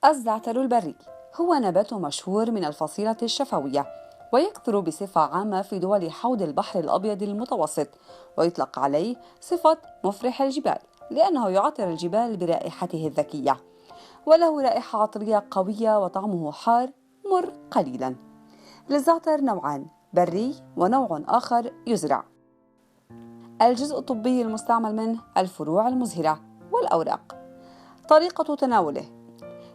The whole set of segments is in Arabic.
الزعتر البري هو نبات مشهور من الفصيلة الشفوية، ويكثر بصفة عامة في دول حوض البحر الأبيض المتوسط، ويطلق عليه صفة مفرح الجبال لأنه يعطر الجبال برائحته الذكية، وله رائحة عطرية قوية وطعمه حار مر قليلا. للزعتر نوعان، بري ونوع آخر يزرع. الجزء الطبي المستعمل منه الفروع المزهرة والأوراق. طريقة تناوله: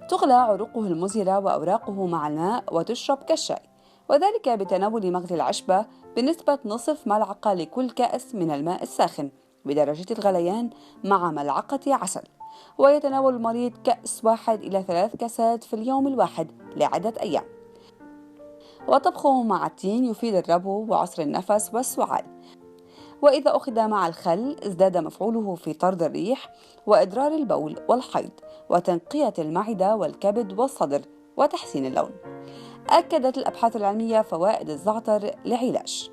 تغلى عروقه المزهرة وأوراقه مع الماء وتشرب كالشاي، وذلك بتناول مغلي العشبة بنسبة نصف ملعقة لكل كأس من الماء الساخن بدرجة الغليان مع ملعقة عسل. ويتناول المريض كأس 1 إلى 3 كاسات في اليوم الواحد لعدة أيام. وطبخه مع التين يفيد الربو وعسر النفس والسعال. وإذا أخذ مع الخل ازداد مفعوله في طرد الريح وإدرار البول والحيض وتنقية المعدة والكبد والصدر وتحسين اللون. أكدت الأبحاث العلمية فوائد الزعتر لعلاج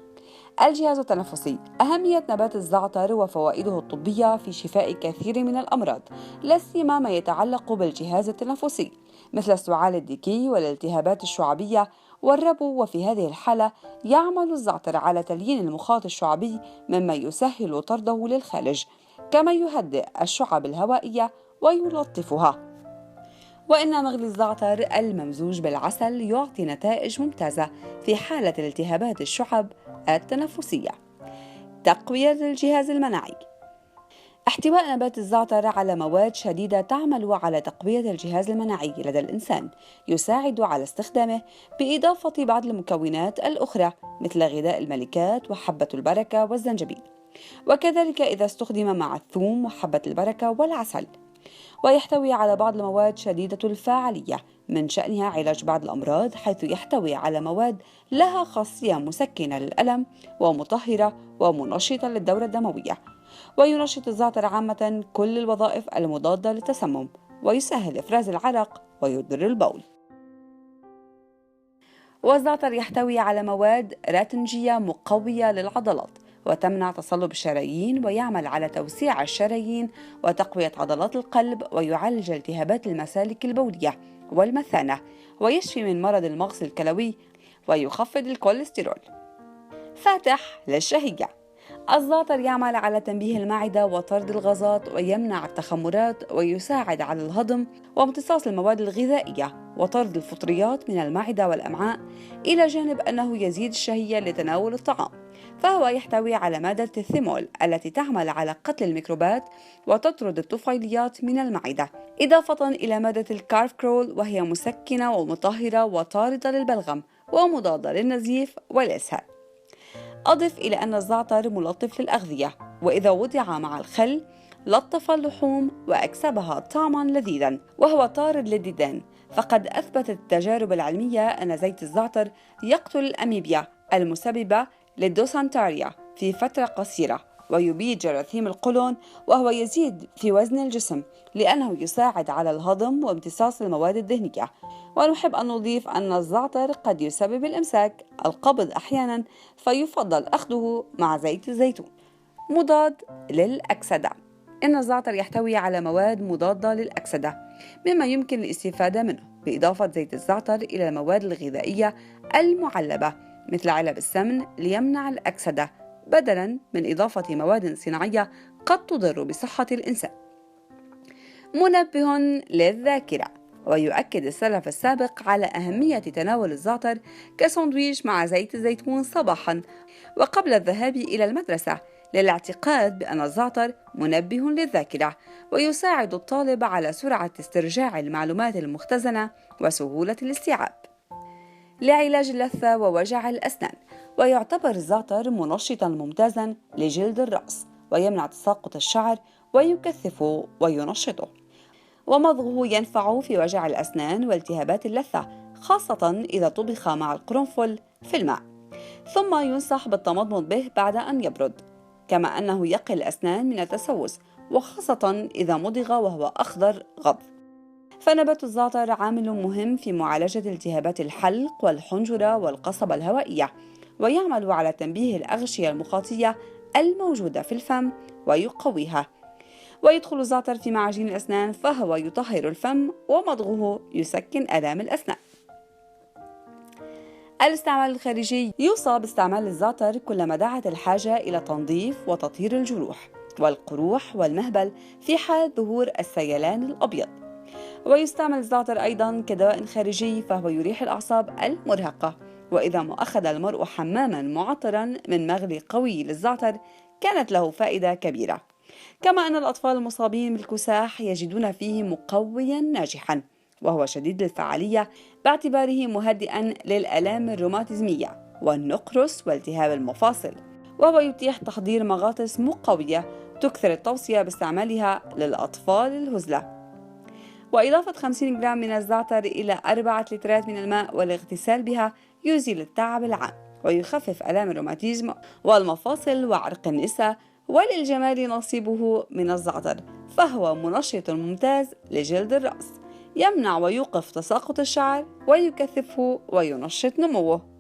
الجهاز التنفسي. أهمية نبات الزعتر وفوائده الطبية في شفاء كثير من الأمراض، لا سيما ما يتعلق بالجهاز التنفسي مثل السعال الديكي والالتهابات الشعبية والربو. وفي هذه الحالة يعمل الزعتر على تليين المخاط الشعبي مما يسهل طرده للخارج، كما يهدئ الشعب الهوائية ويلطفها. وإن مغلي الزعتر الممزوج بالعسل يعطي نتائج ممتازة في حالة التهابات الشعب التنفسية. تقوية الجهاز المناعي. احتواء نبات الزعتر على مواد شديدة تعمل على تقوية الجهاز المناعي لدى الإنسان يساعد على استخدامه بإضافة بعض المكونات الأخرى مثل غذاء الملكات وحبة البركة والزنجبيل، وكذلك إذا استخدم مع الثوم وحبة البركة والعسل. ويحتوي على بعض المواد شديدة الفاعلية من شأنها علاج بعض الأمراض، حيث يحتوي على مواد لها خاصية مسكنة للألم ومطهرة ومنشطة للدورة الدموية. وينشط الزعتر عامة كل الوظائف المضادة للتسمم، ويسهل إفراز العرق ويدر البول. والزعتر يحتوي على مواد راتنجية مقوية للعضلات وتمنع تصلب الشرايين، ويعمل على توسيع الشرايين وتقوية عضلات القلب، ويعالج التهابات المسالك البولية والمثانة، ويشفي من مرض المغص الكلوي، ويخفض الكوليسترول. فاتح للشهية. الزعتر يعمل على تنبيه المعدة وطرد الغازات ويمنع التخمرات، ويساعد على الهضم وامتصاص المواد الغذائية وطرد الفطريات من المعدة والأمعاء، إلى جانب أنه يزيد الشهية لتناول الطعام. فهو يحتوي على مادة الثيمول التي تعمل على قتل الميكروبات وتطرد الطفيليات من المعدة، إضافة إلى مادة الكارفكرول وهي مسكنة ومطهرة وطاردة للبلغم ومضادة للنزيف والإسهال. أضف إلى أن الزعتر ملطف للأغذية، وإذا وضع مع الخل لطف اللحوم وأكسبها طعما لذيذا، وهو طارد للديدان. فقد أثبتت التجارب العلمية أن زيت الزعتر يقتل الأميبيا المسببة للدوسنتاريا في فترة قصيرة، ويبيد جراثيم القولون، وهو يزيد في وزن الجسم لأنه يساعد على الهضم وامتصاص المواد الدهنية. ونحب أن نضيف أن الزعتر قد يسبب الإمساك، القبض أحيانا، فيفضل أخذه مع زيت الزيتون. مضاد للأكسدة. إن الزعتر يحتوي على مواد مضادة للأكسدة مما يمكن الاستفادة منه بإضافة زيت الزعتر إلى المواد الغذائية المعلبة مثل علب السمن ليمنع الأكسدة، بدلاً من إضافة مواد صناعية قد تضر بصحة الإنسان. منبه للذاكرة. ويؤكد السلف السابق على أهمية تناول الزعتر كساندويش مع زيت الزيتون صباحاً وقبل الذهاب إلى المدرسة، للاعتقاد بأن الزعتر منبه للذاكرة ويساعد الطالب على سرعة استرجاع المعلومات المختزنة وسهولة الاستيعاب. لعلاج اللثة ووجع الأسنان. ويعتبر الزعتر منشطاً ممتازاً لجلد الرأس، ويمنع تساقط الشعر ويكثفه وينشطه. ومضغه ينفع في وجع الأسنان والتهابات اللثة، خاصة إذا طبخ مع القرنفل في الماء، ثم ينصح بالتمضمض به بعد أن يبرد. كما أنه يقي الأسنان من التسوس، وخاصة إذا مضغ وهو أخضر غض. فنبات الزعتر عامل مهم في معالجة التهابات الحلق والحنجرة والقصبة الهوائية، ويعمل على تنبيه الأغشية المخاطية الموجودة في الفم ويقويها. ويدخل الزعتر في معاجين الأسنان فهو يطهر الفم، ومضغه يسكن آلام الأسنان. الاستعمال الخارجي: يوصى باستعمال الزعتر كلما دعت الحاجة إلى تنظيف وتطهير الجروح والقروح والمهبل في حال ظهور السيلان الأبيض. ويستعمل الزعتر أيضا كدواء خارجي، فهو يريح الأعصاب المرهقة، وإذا ما أخذ المرء حماما معطرا من مغلي قوي للزعتر كانت له فائدة كبيرة. كما أن الأطفال المصابين بالكساح يجدون فيه مقويا ناجحا، وهو شديد الفعالية باعتباره مهدئا للآلام الروماتيزمية والنقرس والتهاب المفاصل، وهو يتيح تحضير مغاطس مقوية تكثر التوصية باستعمالها للأطفال الهزلة. وإضافة 50 جرام من الزعتر إلى 4 لترات من الماء والاغتسال بها يزيل التعب العام ويخفف آلام الروماتيزم والمفاصل وعرق النساء. وللجمال نصيبه من الزعتر، فهو منشط ممتاز لجلد الرأس، يمنع ويوقف تساقط الشعر ويكثفه وينشط نموه.